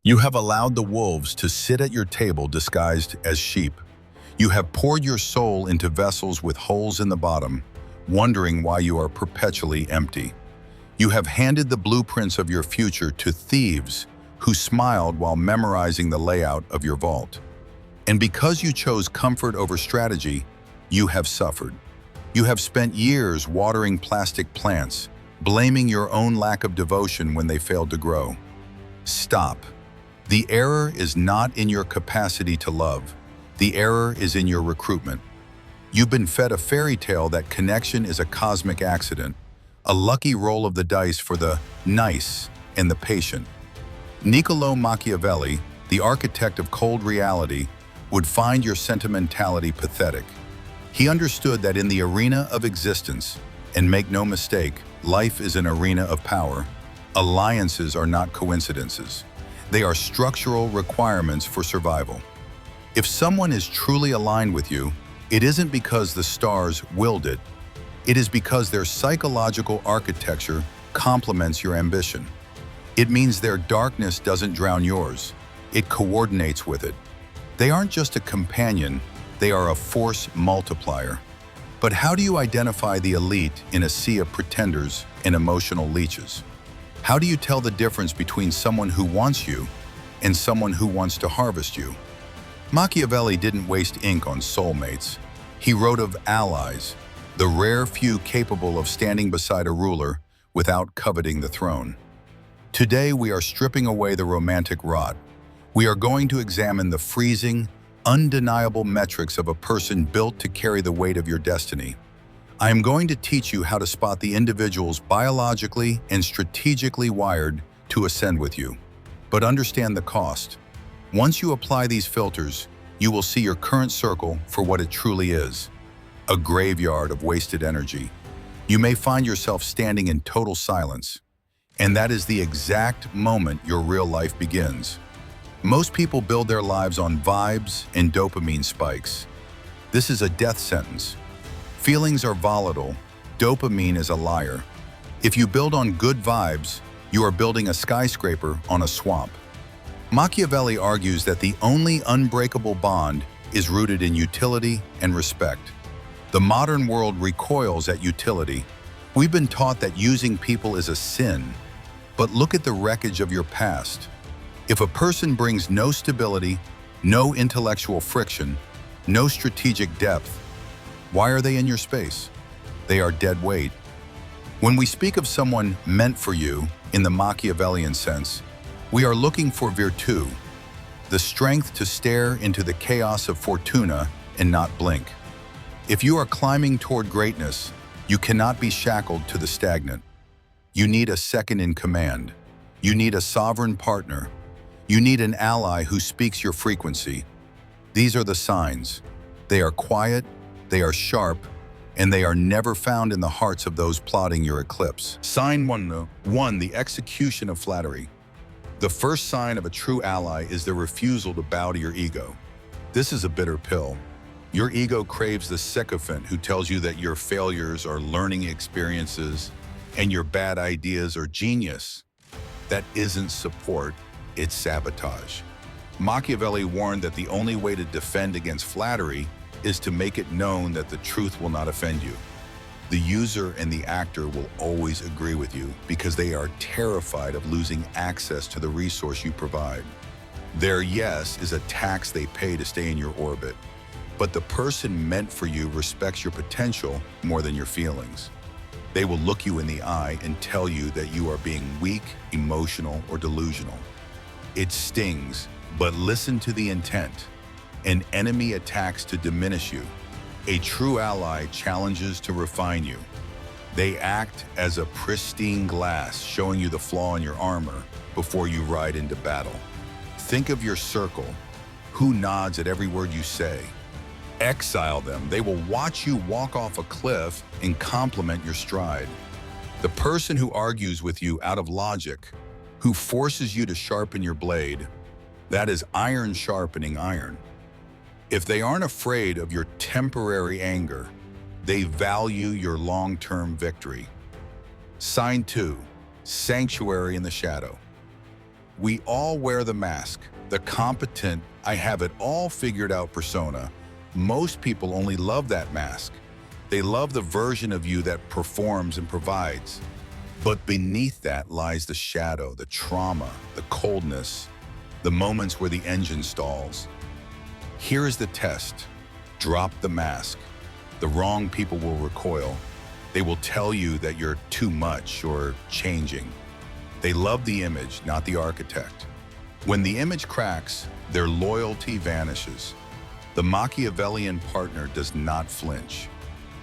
You have allowed the wolves to sit at your table disguised as sheep. You have poured your soul into vessels with holes in the bottom, wondering why you are perpetually empty. You have handed the blueprints of your future to thieves who smiled while memorizing the layout of your vault. And because you chose comfort over strategy, you have suffered. You have spent years watering plastic plants, blaming your own lack of devotion when they failed to grow. Stop. The error is not in your capacity to love. The error is in your recruitment. You've been fed a fairy tale that connection is a cosmic accident, a lucky roll of the dice for the nice and the patient. Niccolò Machiavelli, the architect of cold reality, would find your sentimentality pathetic. He understood that in the arena of existence, and make no mistake, life is an arena of power, alliances are not coincidences. They are structural requirements for survival. If someone is truly aligned with you, it isn't because the stars willed it. It is because their psychological architecture complements your ambition. It means their darkness doesn't drown yours. It coordinates with it. They aren't just a companion, they are a force multiplier. But how do you identify the elite in a sea of pretenders and emotional leeches? How do you tell the difference between someone who wants you and someone who wants to harvest you? Machiavelli didn't waste ink on soulmates. He wrote of allies, the rare few capable of standing beside a ruler without coveting the throne. Today we are stripping away the romantic rot. We are going to examine the freezing, undeniable metrics of a person built to carry the weight of your destiny. I am going to teach you how to spot the individuals biologically and strategically wired to ascend with you. But understand the cost. Once you apply these filters, you will see your current circle for what it truly is, a graveyard of wasted energy. You may find yourself standing in total silence, and that is the exact moment your real life begins. Most people build their lives on vibes and dopamine spikes. This is a death sentence. Feelings are volatile. Dopamine is a liar. If you build on good vibes, you are building a skyscraper on a swamp. Machiavelli argues that the only unbreakable bond is rooted in utility and respect. The modern world recoils at utility. We've been taught that using people is a sin, but look at the wreckage of your past. If a person brings no stability, no intellectual friction, no strategic depth, why are they in your space? They are dead weight. When we speak of someone meant for you in the Machiavellian sense, we are looking for virtù, the strength to stare into the chaos of fortuna and not blink. If you are climbing toward greatness, you cannot be shackled to the stagnant. You need a second in command. You need a sovereign partner. You need an ally who speaks your frequency. These are the signs. They are quiet, they are sharp, and they are never found in the hearts of those plotting your eclipse. Sign 1. The execution of flattery. The first sign of a true ally is the refusal to bow to your ego. This is a bitter pill. Your ego craves the sycophant who tells you that your failures are learning experiences and your bad ideas are genius. That isn't support, it's sabotage. Machiavelli warned that the only way to defend against flattery is to make it known that the truth will not offend you. The user and the actor will always agree with you because they are terrified of losing access to the resource you provide. Their yes is a tax they pay to stay in your orbit. But the person meant for you respects your potential more than your feelings. They will look you in the eye and tell you that you are being weak, emotional, or delusional. It stings, but listen to the intent. An enemy attacks to diminish you. A true ally challenges to refine you. They act as a pristine glass, showing you the flaw in your armor before you ride into battle. Think of your circle. Who nods at every word you say? Exile them. They will watch you walk off a cliff and compliment your stride. The person who argues with you out of logic, who forces you to sharpen your blade, that is iron sharpening iron. If they aren't afraid of your temporary anger, they value your long-term victory. Sign 2, sanctuary in the shadow. We all wear the mask, the competent, I have it all figured out persona. Most people only love that mask. They love the version of you that performs and provides. But beneath that lies the shadow, the trauma, the coldness, the moments where the engine stalls. Here is the test. Drop the mask. The wrong people will recoil. They will tell you that you're too much or changing. They love the image, not the architect. When the image cracks, their loyalty vanishes. The Machiavellian partner does not flinch.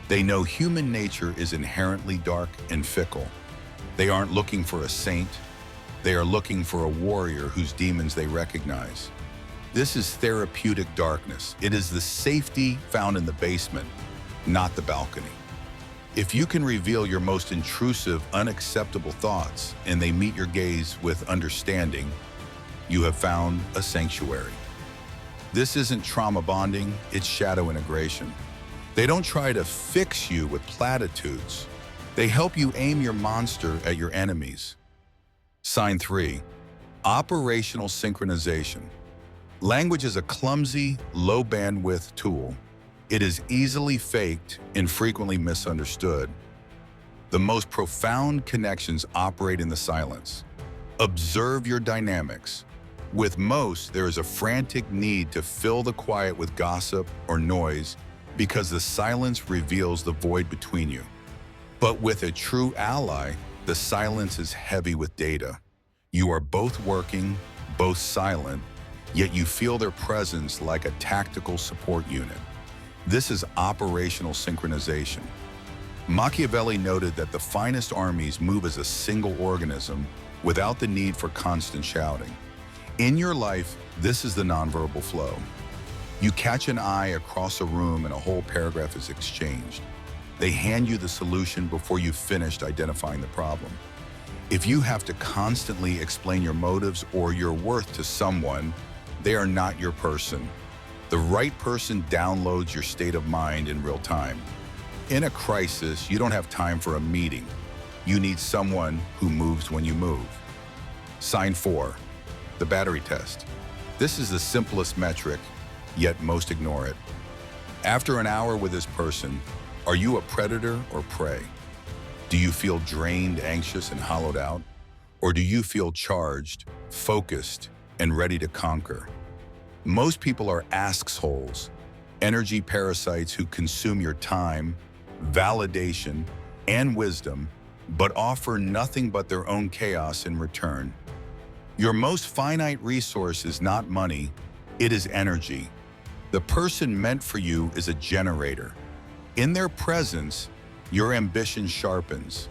They know human nature is inherently dark and fickle. They aren't looking for a saint. They are looking for a warrior whose demons they recognize. This is therapeutic darkness. It is the safety found in the basement, not the balcony. If you can reveal your most intrusive, unacceptable thoughts and they meet your gaze with understanding, you have found a sanctuary. This isn't trauma bonding, it's shadow integration. They don't try to fix you with platitudes. They help you aim your monster at your enemies. Sign 3. Operational synchronization. Language is a clumsy, low-bandwidth tool. It is easily faked and frequently misunderstood. The most profound connections operate in the silence. Observe your dynamics. With most, there is a frantic need to fill the quiet with gossip or noise because the silence reveals the void between you. But with a true ally, the silence is heavy with data. You are both working, both silent, yet you feel their presence like a tactical support unit. This is operational synchronization. Machiavelli noted that the finest armies move as a single organism without the need for constant shouting. In your life, this is the nonverbal flow. You catch an eye across a room and a whole paragraph is exchanged. They hand you the solution before you've finished identifying the problem. If you have to constantly explain your motives or your worth to someone, they are not your person. The right person downloads your state of mind in real time. In a crisis, you don't have time for a meeting. You need someone who moves when you move. Sign 4. The battery test. This is the simplest metric, yet most ignore it. After an hour with this person, are you a predator or prey? Do you feel drained, anxious, and hollowed out? Or do you feel charged, focused, and ready to conquer? Most people are asks-holes, energy parasites who consume your time, validation, and wisdom, but offer nothing but their own chaos in return. Your most finite resource is not money, it is energy. The person meant for you is a generator. In their presence, your ambition sharpens.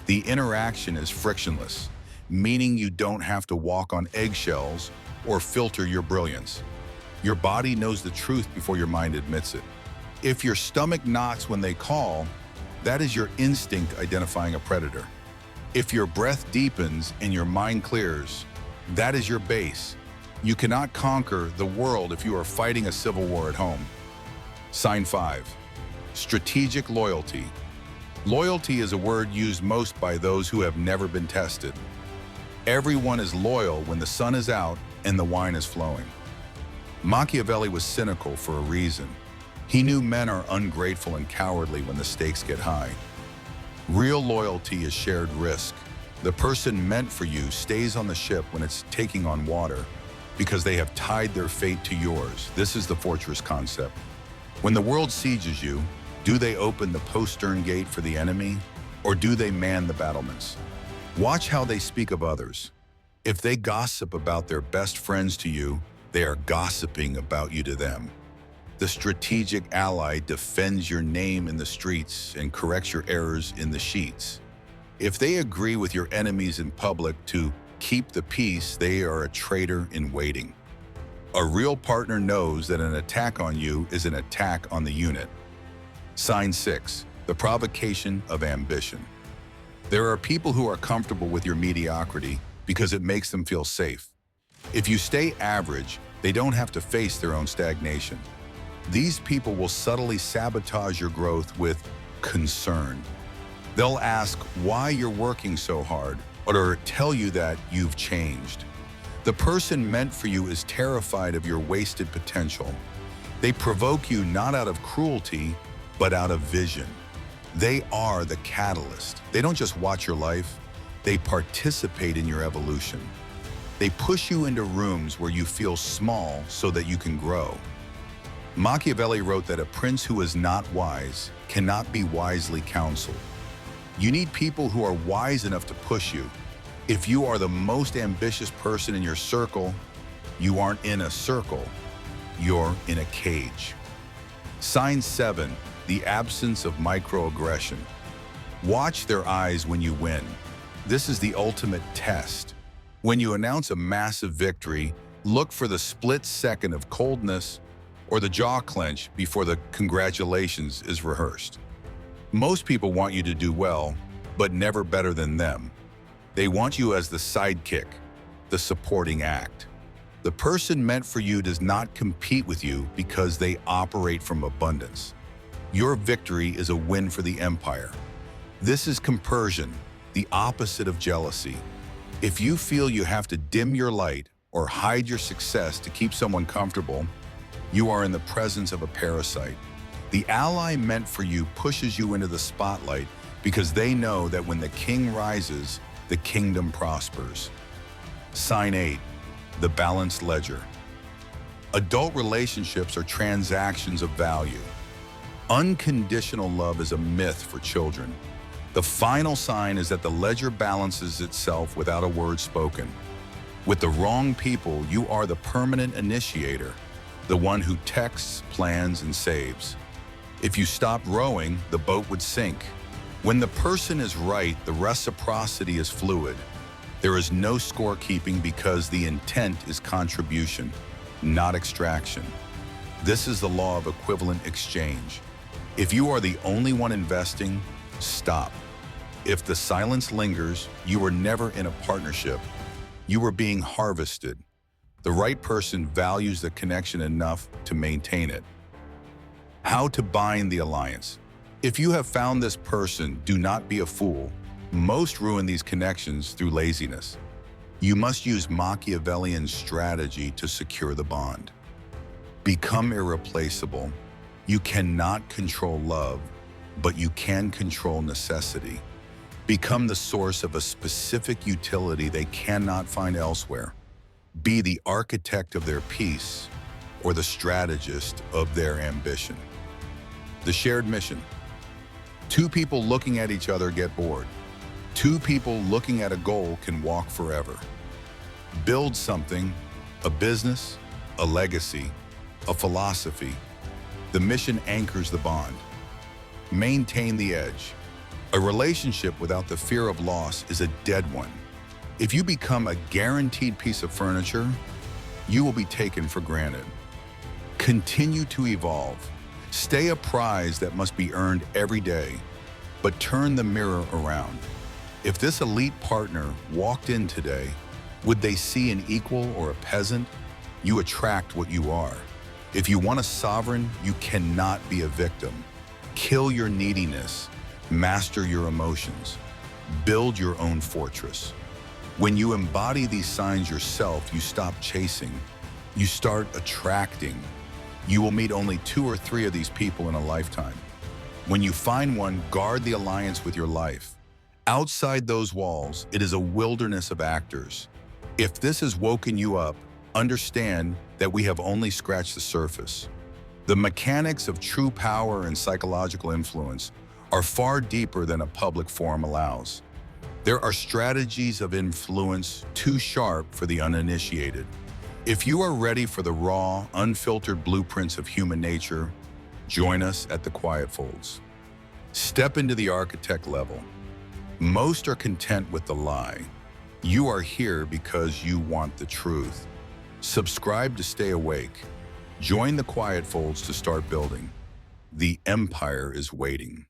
The interaction is frictionless, meaning you don't have to walk on eggshells or filter your brilliance. Your body knows the truth before your mind admits it. If your stomach knots when they call, that is your instinct identifying a predator. If your breath deepens and your mind clears, that is your base. You cannot conquer the world if you are fighting a civil war at home. Sign 5. Strategic loyalty. Loyalty is a word used most by those who have never been tested. Everyone is loyal when the sun is out and the wine is flowing. Machiavelli was cynical for a reason. He knew men are ungrateful and cowardly when the stakes get high. Real loyalty is shared risk. The person meant for you stays on the ship when it's taking on water because they have tied their fate to yours. This is the fortress concept. When the world sieges you, do they open the postern gate for the enemy, or do they man the battlements? Watch how they speak of others. If they gossip about their best friends to you, they are gossiping about you to them. The strategic ally defends your name in the streets and corrects your errors in the sheets. If they agree with your enemies in public to keep the peace, they are a traitor in waiting. A real partner knows that an attack on you is an attack on the unit. Sign 6. The provocation of ambition. There are people who are comfortable with your mediocrity because it makes them feel safe. If you stay average, they don't have to face their own stagnation. These people will subtly sabotage your growth with concern. They'll ask why you're working so hard, or tell you that you've changed. The person meant for you is terrified of your wasted potential. They provoke you not out of cruelty, but out of vision. They are the catalyst. They don't just watch your life, they participate in your evolution. They push you into rooms where you feel small so that you can grow. Machiavelli wrote that a prince who is not wise cannot be wisely counseled. You need people who are wise enough to push you. If you are the most ambitious person in your circle, you aren't in a circle, you're in a cage. Sign 7, the absence of microaggression. Watch their eyes when you win. This is the ultimate test. When you announce a massive victory, look for the split second of coldness or the jaw clench before the congratulations is rehearsed. Most people want you to do well, but never better than them. They want you as the sidekick, the supporting act. The person meant for you does not compete with you because they operate from abundance. Your victory is a win for the empire. This is compersion, the opposite of jealousy. If you feel you have to dim your light or hide your success to keep someone comfortable, you are in the presence of a parasite. The ally meant for you pushes you into the spotlight because they know that when the king rises, the kingdom prospers. Sign 8, the balanced ledger. Adult relationships are transactions of value. Unconditional love is a myth for children. The final sign is that the ledger balances itself without a word spoken. With the wrong people, you are the permanent initiator, the one who texts, plans, and saves. If you stopped rowing, the boat would sink. When the person is right, the reciprocity is fluid. There is no scorekeeping because the intent is contribution, not extraction. This is the law of equivalent exchange. If you are the only one investing, stop. If the silence lingers, you were never in a partnership. You were being harvested. The right person values the connection enough to maintain it. How to bind the alliance. If you have found this person, do not be a fool. Most ruin these connections through laziness. You must use Machiavellian strategy to secure the bond. Become irreplaceable. You cannot control love, but you can control necessity. Become the source of a specific utility they cannot find elsewhere. Be the architect of their peace or the strategist of their ambition. The shared mission. Two people looking at each other get bored. Two people looking at a goal can walk forever. Build something, a business, a legacy, a philosophy. The mission anchors the bond. Maintain the edge. A relationship without the fear of loss is a dead one. If you become a guaranteed piece of furniture, you will be taken for granted. Continue to evolve. Stay a prize that must be earned every day, but turn the mirror around. If this elite partner walked in today, would they see an equal or a peasant? You attract what you are. If you want a sovereign, you cannot be a victim. Kill your neediness. Master your emotions. Build your own fortress. When you embody these signs yourself, you stop chasing. You start attracting. You will meet only 2 or 3 of these people in a lifetime. When you find one, guard the alliance with your life. Outside those walls, it is a wilderness of actors. If this has woken you up, understand that we have only scratched the surface. The mechanics of true power and psychological influence are far deeper than a public forum allows. There are strategies of influence too sharp for the uninitiated. If you are ready for the raw, unfiltered blueprints of human nature, join us at the Quiet Folds. Step into the architect level. Most are content with the lie. You are here because you want the truth. Subscribe to stay awake. Join the Quiet Folds to start building. The empire is waiting.